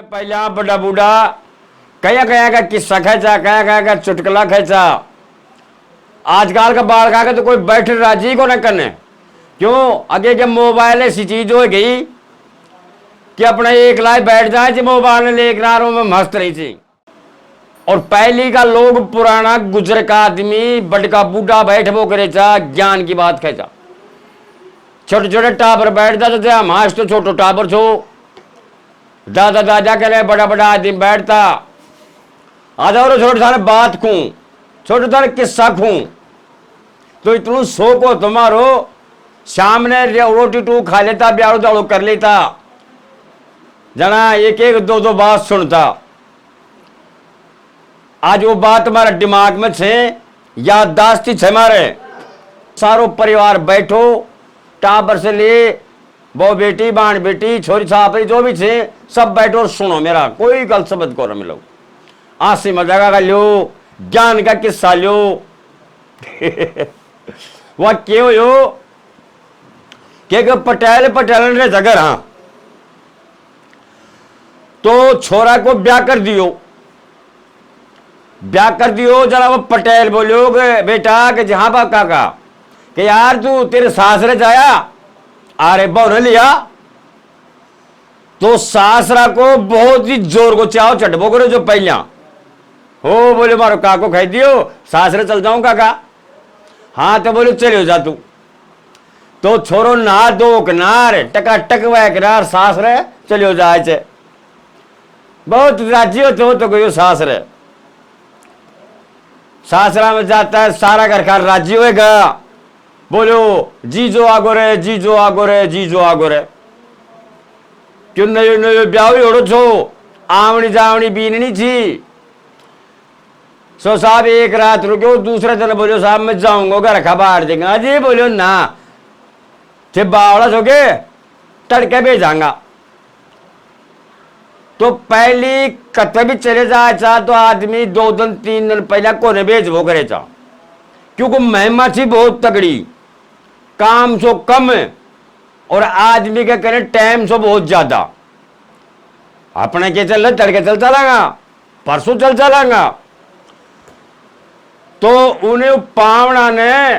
पहला बड़ा बूढ़ा कया कया का किस्सा खेचा, कया कया का चुटकुला खेचा। आजकल का बाल खा के तो कोई बैठ राजी को न करने, क्यों? आगे के मोबाइल ऐसी चीज हो गई कि अपना एक लाइफ बैठ जाए मोबाइल लेकर में मस्त रही थी। और पहली का लोग पुराना गुजर का आदमी बड़का बूढ़ा बैठ वो करे चा ज्ञान की बात खेचा। छोटे छोटे टाबर बैठ जाते थे, हम तो छोटो टाबर छो। दादा दादा के लिए बड़ा बड़ा आदमी बैठता, आ जाओ छोटे सारे बात खूं, छोटे सारे किस्सा खूं। तो इतना शौक हो तुम्हारो, सामने रोटी टू खा लेता, ब्याह दाड़ो कर लेता, जना एक एक दो दो बात सुनता। आज वो बात हमारे दिमाग में छे, याददाश्ती छे हमारे। सारो परिवार बैठो, टाबर से ले वो बेटी बाण बेटी छोरी छापरी जो भी छे सब बैठो और सुनो मेरा, कोई गल शब्द को मिलो, आंसी मजाक का लो, ज्ञान का किस्सा लो। वह क्यों हो कि पटेल पटेल ने जगह, हाँ तो छोरा को ब्याह कर दियो, ब्याह कर दियो। जरा वो पटेल बोलो बेटा कि जहां बा काका कि यार तू तेरे सासरे जाया, अरे बहु लिया तो सासरा को बहुत ही जोर को चाहो चटबो करो जो पहला हो। बोले मारो काको खाई दियो, सासरे चल जाऊं काका। हाँ तो बोले चलियो जा तू। तो छोरो ना दो किनार टका टक वह किनार सासरे चलियो जाए, बहुत राजी हो तो गयो सासरे। सासरा में जाता है, सारा घर का राजी होएगा, बोलो जी जो आगो रे, जी जो आगो रे, जी जो आगो रे। क्यों नयो नयो ब्याह ओढ़ो छो, आवनी जावनी बीननी थी। सो साहब एक रात रुको, दूसरे दिन बोलो साहब मैं जाऊंगा घर खबर देगा जी। बोलो ना थे बावड़ा सो के तड़के भेजांगा। तो पहली कते भी चले जाए चा तो आदमी 2 दिन 3 दिन पहला कोने भेजबो करे चा, क्योंकि महिमा थी बहुत तगड़ी, काम सो कम और आदमी के करे टाइम सो बहुत ज्यादा। अपने के चल तड़के चल चलागा, परसों चल चलागा। तो उन्हें पावना ने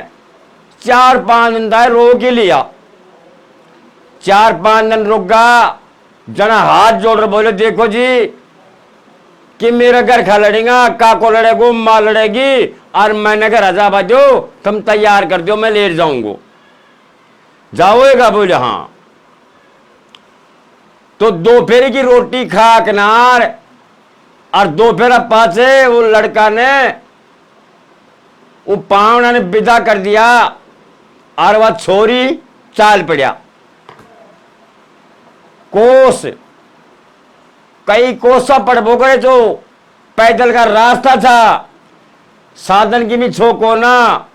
4-5 दिन दाए रो के लिया, 4-5 दिन रुक गा। जना हाथ जोड़ रहे बोले देखो जी कि मेरा घर खा लड़ेगा, काको लड़ेगो, माँ लड़ेगी और मैंने घर आजा बाजो तुम तैयार कर दो, मैं ले जाऊंगा। जाओएगा? बोले हाँ। तो दोपहर की रोटी खा किनार और दोपहर पासे वो लड़का ने वो पावना ने विदा कर दिया और वह छोरी चाल पड़ा। कोस कई कोसा पड़बो करे जो पैदल का रास्ता था, साधन की भी छोको ना।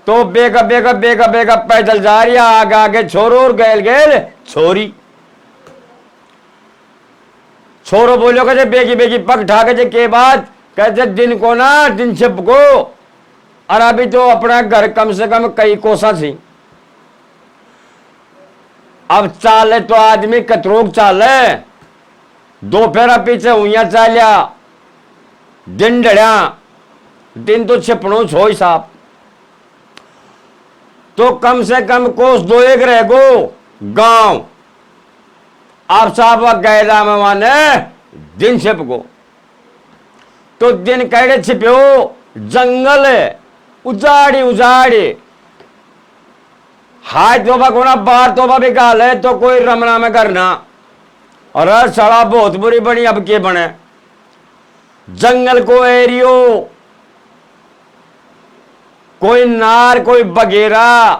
तो बेगा बेगा बेगा बेगा पैदल जा रही, आगे आगे छोरो और गैल गैल छोरी। छोरो बोलो कहते बेगी बेगी पग ठाके के बाद कहते दिन को ना दिन छिप को, और अभी तो अपना घर कम से कम कई कोसा थी। अब चाले तो आदमी कतरोक चाले, दोपहर पीछे हुआ चालिया, दिन डड़िया, दिन तो छिपणो छो साहब। तो कम से कम कोस 2-1 रह गो गांव। आप साहब गैला में माने दिन छिप गो। तो दिन कैडे छिपे हो, जंगल उजाड़ी उजाड़ी, हाथ तोबा कोना बाहर तोबा भी गाल है तो कोई रमना में करना। और सड़ा बहुत बुरी बनी, अब के बने जंगल को एरियो, कोई नार कोई बगेरा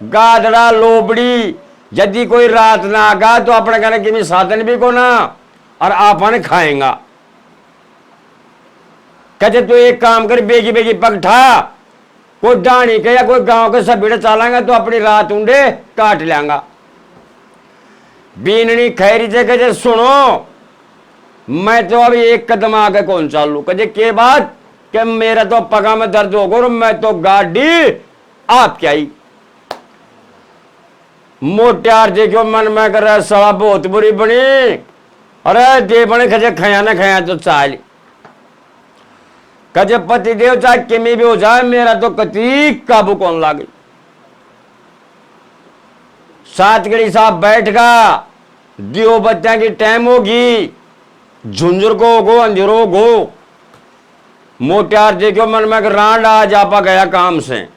गादड़ा लोबड़ी। यदि कोई रात ना आगा तो अपने कहने की साधन भी को ना और आपने खाएंगा। कहते तो एक काम कर बेगी बेगी पगठा, कोई डाणी के या कोई गांव के सब भीड़ चालांगा तो अपनी रात ऊंडे काट लेंगा। बीननी खैरी से कहे सुनो मैं तो अभी एक कदम आगे कौन चालू, कहे के बात कि मेरा तो पगा में दर्द हो गो, मैं तो गाड़ी आप क्या ही मोटियार देखो मन में कर रहा सड़ा बहुत बुरी बनी। अरे दे बने खजे खया ना खया तो चाल कजे पति देव चाहे किमी भी हो जाए मेरा तो कति काबू कौन लागे। सात घड़ी साहब बैठ गा दियो बच्चा की टाइम होगी झुंझुर को होगो अंधेरो होगो। मोटियार देखो मन में रांड आ जापा गया काम से।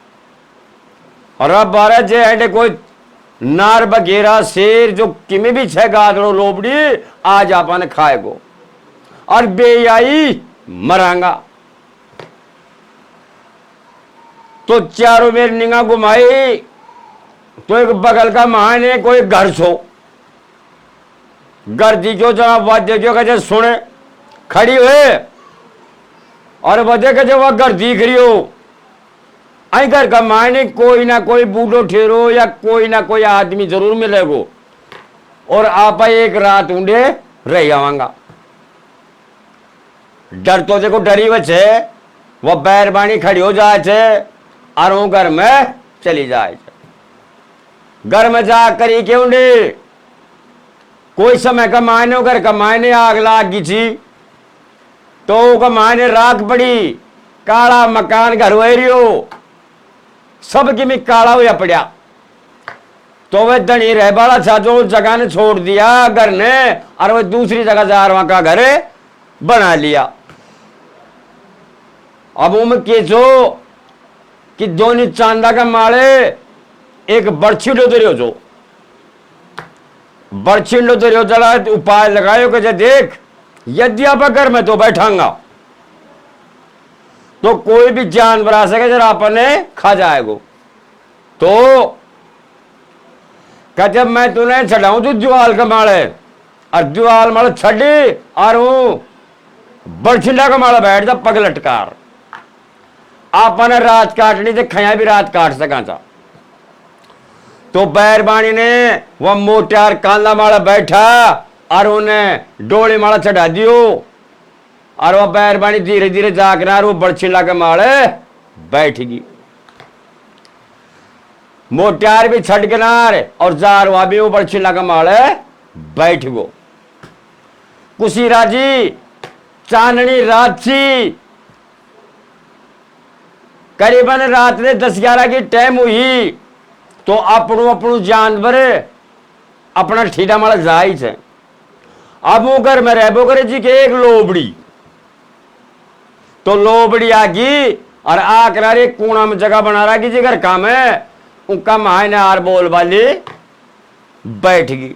और अब बारह जे है कोई नार बघेरा शेर जो किमी भी छह गादड़ो लोबड़ी आज आपा ने खाएगो और बेयाई मरांगा। तो चारों मेरी निगाह घुमाई तो एक बगल का महाने कोई घर छो घर दिखो जनाब वाद्य जो कहे सुने खड़ी हुए और वजह कहे वह घर दिख रही हो। आई घर का मायने कोई ना कोई बूढ़ो ठेरो या कोई ना कोई आदमी जरूर मिलेगो और आप एक रात ऊंडे रह जावांगा। डर तो देखो डरी बचे वह बैरबानी खड़ी हो जाए और वो घर में चली जाए। घर में जाकर ही क्यों डे कोई समय का मायने घर का मायने आग लाग गई थी तो का मायने राख पड़ी काला मकान घर वह सबकी में काला हुआ पड़ा। तो वह धनी रह बाला था जो जगह ने छोड़ दिया घर ने और वह दूसरी जगह जारवा का घर बना लिया। अब उम के जो कि दोनों चांदा का माले एक बर्छी डोदरियो जो बर्छी डोदरियो जला उपाय लगायो कि जे देख यदि आप घर में तो बैठांगा तो कोई भी जानवर आ सके जरा अपने खा जाएगो। तो जब मैं तूने चढ़ाऊं तू दीवाल का माले और दीवाल माले छड़ी और बड़छिंडा का माला बैठ जा पग लटकार आपने रात काटनी थे खया भी रात काट सका था। तो बैरबानी ने वह मोटियार कांदा माला बैठा और उन्हें डोली माला चढ़ा दियो और वह बैरबानी धीरे धीरे जाकर वो बड़छिला के माले बैठ गई। मोटियार भी छठ किनारे और जारवा भी वो बड़छिला के माले बैठ गो। कुशी राजी चांदनी रात थी करीबन रात ने 10-11 की टाइम हुई तो अपनू जानवर अपना ठीडा माला जाई है। अब वो घर में रहबो करे जी के एक लोबड़ी तो लोबड़ी आ गई और आकर एक कोना में जगह बना रहा कि जी घर काम है उनका मायने आर बोल वाली बैठ गई।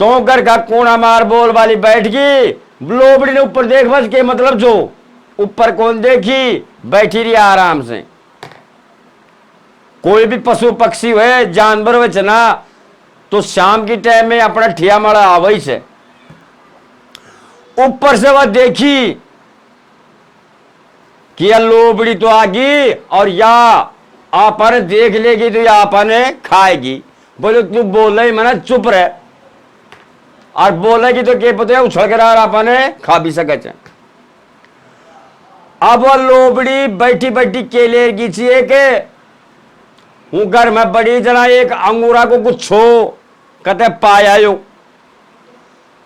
तो घर का कोना मार बोल वाली बैठ गई। लोबड़ी ने ऊपर देख बस के मतलब जो ऊपर कौन देखी बैठी रही आराम से। कोई भी पशु पक्षी हुए जानवर हुए चना तो शाम की टाइम में अपना ठिया माड़ा आवई से ऊपर से वह देखी कि यह लोबड़ी तो आ गई और या आपने देख लेगी तो या आपने खाएगी। बोले तू बोल रही मना चुप रहे और बोलेगी तो क्या पता है उछल कर आपने खा भी सके। अब वह लोबड़ी बैठी बैठी केले की चाहिए के घर में बड़ी जना एक अंगूरा को गुच्छो कहते पाया यो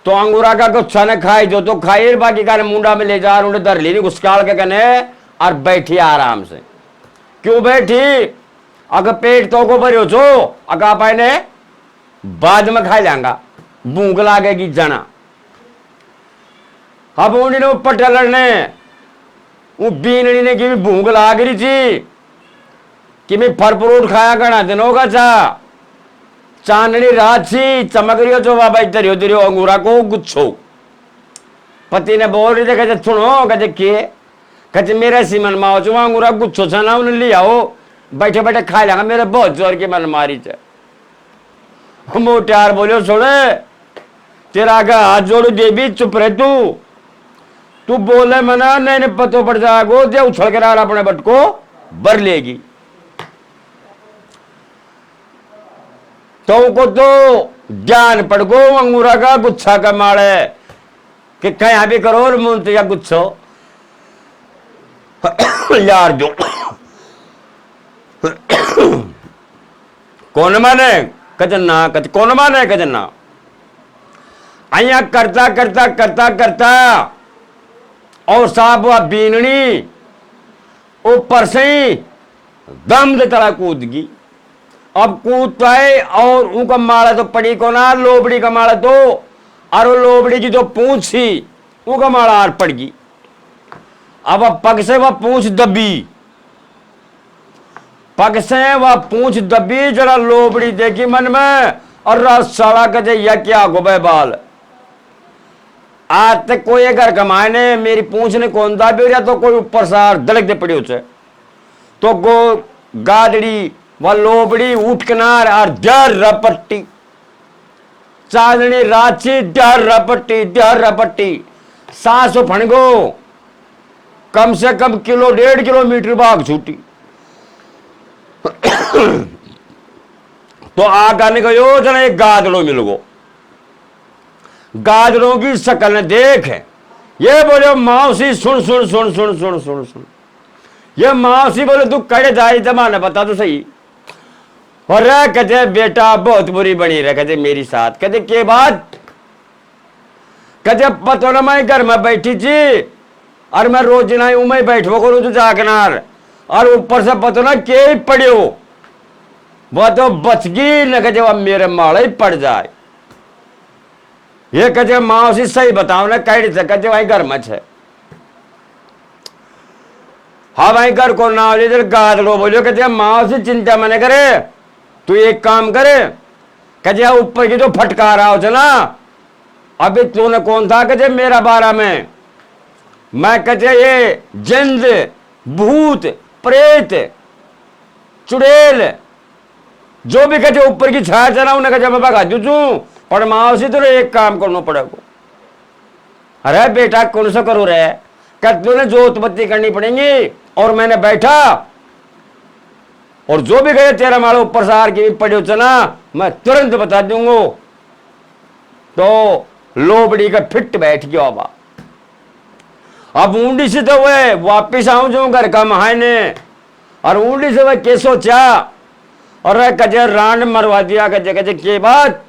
तो अंगूरा का गुच्छा ने खाई जो तो खाई बाकी का मुंडा में ले जा उन्हें धर ली घुसकाल के कहने और बैठी आराम से। क्यों बैठी अगर पेट तो को भरियो छो अगर पाए ने बाद में खा लेंगा भूख लागेगी जना। अब उन्होंने पटल ने वो बीनड़ी ने की भी भूख लाग रही थी कि मैं फल फ्रूट खाया करना दिन होगा चा चांदनी रात थी चमक रही हो जो बाबा इधर उधर अंगूरा को गुच्छो। पति ने बोल रही थे कहते सुनो कहते के कहते मेरे सी मन माओ चो अंगूरा गुच्छो छा ना उन्हें लिया हो बैठे बैठे खा लेंगा मेरे बहुत जोर की मन मारी थे। मोटियार बोलो छोड़े तेरा आगे हाथ जोड़ू देवी चुप रहे तू बोले मना नहीं पतो पड़ जाएगो दे उछल कर अपने बट को भर लेगी। तो को तो ध्यान पड़ गो अंगूरा का गुच्छा का माड़े कि कहीं भी करो मुंत या गुच्छो यार जो कौन माने कजना कच कौन माने कजना अया करता करता करता करता और साहब वह बीननी ऊपर से ही दम दे तला कूद गई। अब कूद पाए और उनका माला तो पड़ी को ना लोबड़ी का माला तो, और वो लोबड़ी की जो पूंछ थी उनका माला आर पड़ गई। अब पग से वह पूंछ दबी, पग से वह पूंछ दबी, जरा लोबड़ी देखी मन में और रात साला कजे या क्या गोबे बाल आज तक कोई अगर कमाए ने मेरी पूंछ ने कौन दाबी रहा तो कोई ऊपर सार दलक दे पड़ी उसे तो गो गादड़ी व लोबड़ी उठ किनार और डर रपट्टी चांदनी राची डर रपट्टी सांस फणगो कम से कम किलो 1.5 किलोमीटर भाग छूटी। तो आगाने गयो जना एक गादड़ो मिल गो, गाजरों की शकल ने देख ये बोले मौसी सुन सुन सुन सुन सुन सुन सुन ये मौसी बोले तू कड़े जाए जमाना बता तो सही। और कहते बेटा बहुत बुरी बनी रहे कहते मेरी साथ कहते के बात कहते पतो ना मैं घर में बैठी थी और मैं रोज ना ऊ मैं बैठो करूँ तो जागनार और ऊपर से पतो ना के पड़ो वह तो बच गई न कहते वह मेरे माले पड़ जाए। ये कहते मौसी सही बताओ ना कैडी से कहते वही घर में है। हाँ भाई घर को ना इधर गादड़ो बोलो कहते मौसी चिंता मने करे तू एक काम करे कहते ऊपर की जो फटकारा हो ना अभी तूने कौन था कहते मेरा बारा में मैं कहते ये जिंद भूत प्रेत चुड़ैल जो भी कहते ऊपर की छाया चला उन्हें कहते मैं भगा दूं पर मौसी तो एक काम करना पड़ेगा। अरे बेटा कौन सा करो रे कहते तूने जोत बत्ती करनी पड़ेगी और मैंने बैठा और जो भी कहे तेरा माला ऊपर सार की पड़े चना मैं तुरंत बता दूंगा। तो लोबड़ी का फिट बैठ गया बाबा। अब ऊंडी से तो वह वापिस आऊं जो घर का महाने और ऊंडी से वह के सोचा और कजे रांड मरवा दिया कजे कजे के बात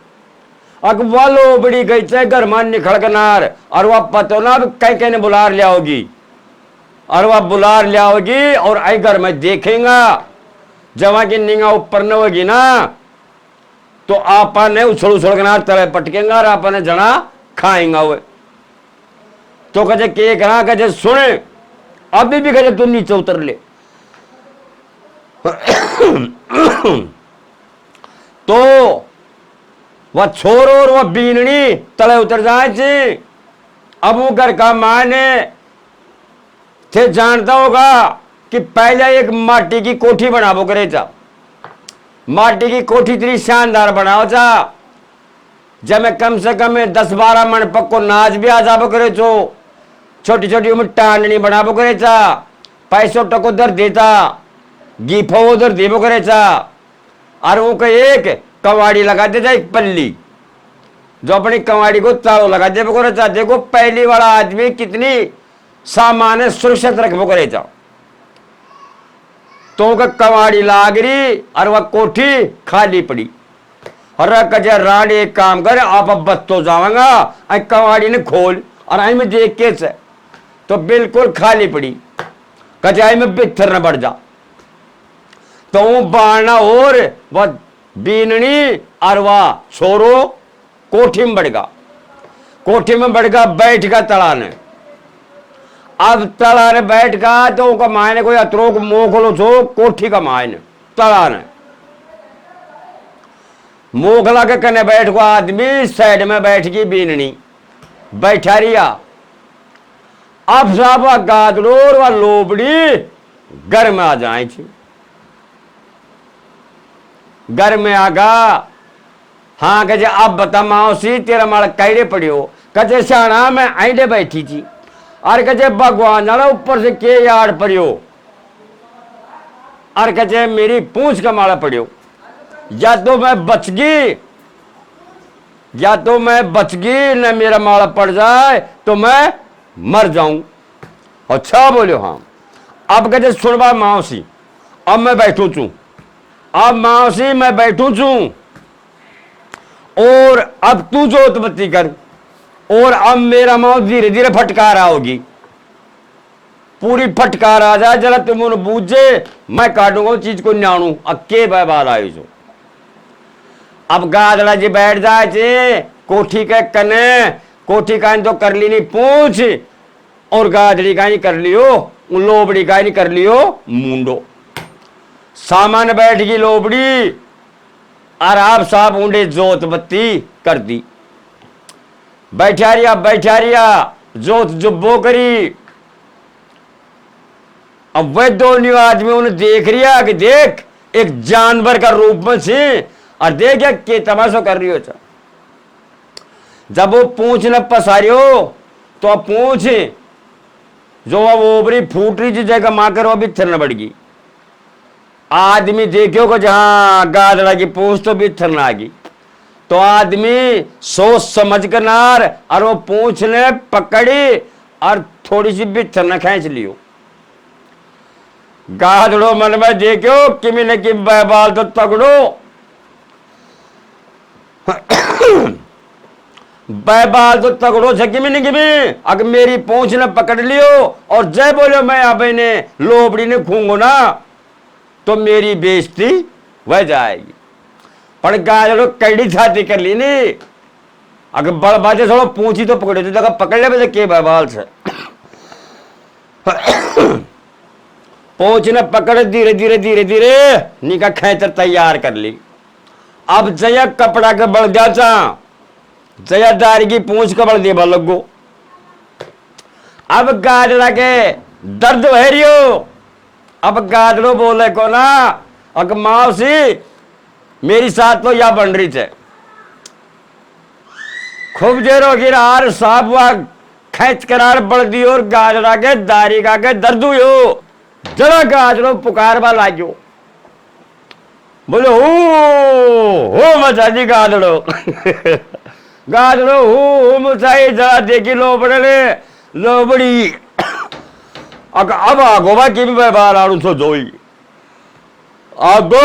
अग वह लोबड़ी गई थे घर मान निखड़ कनार और वह पतो ना कहीं कहीं बुलार लिया होगी और वह बुलार लिया होगी और आई घर में देखेगा जवा की निंगा ऊपर न होगी ना तो आपा ने उछल उछल कनार तले पटकेगा और आपा ने जना खाएंगा वो। तो कहे के कहा कहे सुने अभी भी कहे तू नीचे उतर ले। तो वह छोरो और वह बीननी तले उतर जाए थी। अब वो घर का माने थे जानता होगा कि पहले एक माटी की कोठी बनाबो करे था। माटी की कोठी इतनी शानदार बनाओ था जब मैं कम से कम 10-12 मन पक्को नाच भी आ जाबो करे छो छोटी छोटी उम्र टांडनी बनाबो करे था पैसों टको उधर देता गीफो उधर देबो करे था और वो का एक कवाड़ी लगा देता एक पल्ली जो अपनी कवाड़ी को तालो लगा देबो करे था। देखो पहली वाला आदमी कितनी सामान सुरक्षित रखबो करे था। तो का कवाड़ी लाग रही और वह कोठी खाली पड़ी और कचा राड एक काम करे आप अब बत्तो जाऊंगा आई कवाड़ी ने खोल और आई में देख के से तो बिल्कुल खाली पड़ी कचाई में बिथर न बढ़ जा। तो बाणा और वह बीननी और वह छोरो कोठी में बढ़ गा बैठ गा तड़ाने। अब तड़ाने बैठ गा तो उनका मायने कोई अतरोक मुंह खोलो छो कोठी का मायने तड़ाने मोगला के कने बैठ गो आदमी साइड में बैठ गई बीननी बैठा रिया। अब साहब गादड़ोर व लोबड़ी घर में आ जाए थी। घर में आगा हाँ कहे अब बता मौसी तेरा माल कैडे पड़ियो कहे शाना मैं आईडे बैठी थी और कहे भगवान जाना ऊपर से के याद पड़ियो और कहे मेरी पूंछ का माला पड़ियो या तो मैं बच गई न मेरा माला पड़ जाए तो मैं मर जाऊं। अच्छा बोलो हाँ। अब कहते सुनवा मौसी अब मैं बैठू छू अब मौसी मैं बैठू छू और अब तू जोत बत्ती कर, और अब मेरा मौत धीरे धीरे फटकार आओगी, पूरी फटकार आ जाए जरा तुम उन्हें बूझे, मैं काटूंगा चीज को न्याणू अक्के बाल आयो जो। अब गादड़ा जी बैठ जाए चे कोठी के कने, कोठी का तो कर ली नहीं पूछ, और गादड़ी का नहीं कर लियो, लोबड़ी का नहीं कर लियो मुंडो। सामान बैठ गई लोबड़ी और आप साहब ऊंडे जोत बत्ती कर दी। बैठा रिया जोत जुब्बो करी। अब वह दोनों आदमी उन्हें देख रिया कि देख एक जानवर का रूप में से, और देख या के तमाशा कर रही हो। जब वो पूछ न पसारियो तो अब पूछ जो अब ओबरी फूट रही जी जगह माकर वो भी थरना बढ़ गई। आदमी देखियो को जहां गादड़ा की पूछ तो भी थरना आ गई, तो आदमी सोच समझ कर नार और वो पूछ ने पकड़ी और थोड़ी सी भी थरना खींच लियो। गादड़ो मन में देखियो किमी ने कि बाल तो तगड़ो बैबाल तो तगड़ो से किमी नहीं किमी, अगर मेरी पूंछ ने पकड़ लियो और जय बोलो मैं अब ने लोबड़ी ने खूंगो ना तो मेरी बेइज्जती वह जाएगी। पर गाजरो कड़ी छाती कर ली नहीं, अगर बड़ बाजे थोड़ा पूंछी तो पकड़े तो जगह पकड़ ले बजे के बैबाल से पूंछ ने पकड़ धीरे धीरे धीरे धीरे निका खेतर तैयार कर ली। अब जया कपड़ा के बढ़ जाचा, जया दारी की पूंछ का बढ़ दे लगो। अब गाजरा के दर्द है रियो। अब गाजरो बोले को ना अग मौसी मेरी साथ तो या बन रही थे खूब देरो गिरार साहब खेच करार बढ़ दी और गाजरा के दारी का के दर्द हुई जरा गाजरो पुकार बा लागो बोलो हो मचा जी गादड़ो गादड़ो हो मचाई जरा देखी लोबड़ी अब आगो भाई की भी बैबाल आड़ू सो जोई आगो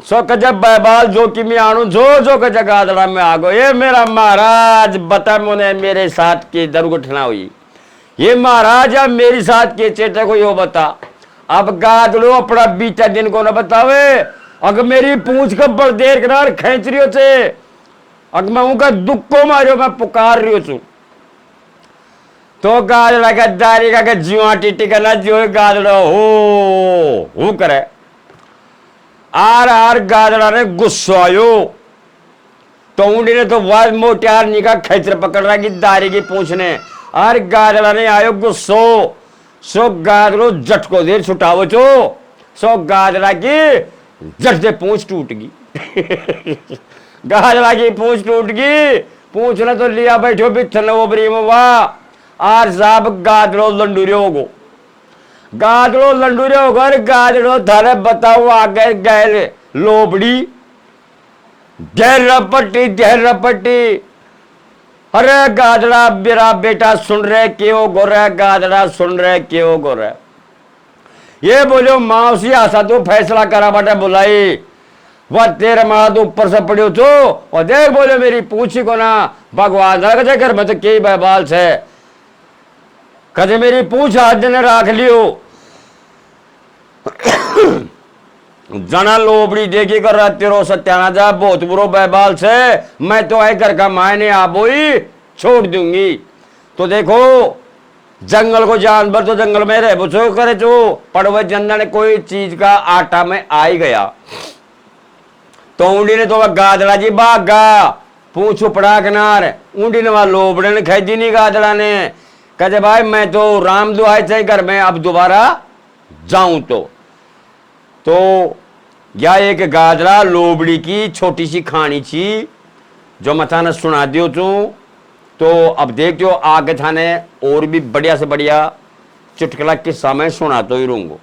सो कजब बैबाल जो कि मैं आड़ू जो कज गादड़ा में आगो। ये मेरा महाराज बता मुने मेरे साथ की दुर्घटना हुई, ये महाराज अब मेरी साथ के चेटे को यो बता। अब गादड़ो अपना बीता दिन को न बतावे, अगर मेरी पूंछ का बड़ देर किनार खेच रही थे, अगर मैं उनका दुख को मारियो मैं पुकार रही हूं तो गादड़ा का दारी का जीवा टिटी करना जो गादड़ा हो करे। आर गादड़ा ने गुस्सा आयो तो ऊंडी ने तो वाज मोटियार निका खेचर पकड़ रहा कि दारी की पूछने, और गादड़ा ने आयो गुस्सो सो गादड़ो झटको देर छुटावो चो सो गादड़ा की जट से पूंछ टूट गई गाजरा की पूंछ टूट गई। पूंछ ने तो लिया बैठो बिथन वो ब्रीम वाह आर साहब गाजरो लंडूरे होगो, गाजरो लंडूरे होगा। गाजरो थारे बताओ आगे गए लोबड़ी जहर रपट्टी अरे गाजरा मेरा बेटा सुन रहे क्यों गो रहा है, गाजरा सुन रहे क्यों गो रहा है। ये बोलो मौसी आशा तो फैसला करा बाटा बुलाई वह तेरे माँ तो ऊपर से पड़ियो तो और देख बोले मेरी पूछी को ना भगवान कजे कर मैं तो कई बैबाल से कजे मेरी पूछ आज ने राख लियो जना लोबड़ी देखी कर रहा तेरो सत्याना जा बहुत बुरो बैबाल से मैं तो आई घर का मायने आबोई छोड़ दूंगी। तो देखो जंगल को जानवर तो जंगल में रह बुझो करे जो पड़वे जन्ना ने कोई चीज का आटा में आ ही गया तो ऊंडी ने तो वह गादड़ा जी भागा पूछ उपड़ा किनार ऊंडी ने वह लोबड़े ने खेदी नहीं गादड़ा ने कहते भाई मैं तो राम दुआई चाहिए घर में अब दोबारा जाऊं तो या एक गादड़ा लोबड़ी की छोटी सी कहानी थी जो मथाना सुना दियो तो अब देखियो आगे थाने और भी बढ़िया से बढ़िया चुटकुला किस्सा में सुना तो ही रहूंगा।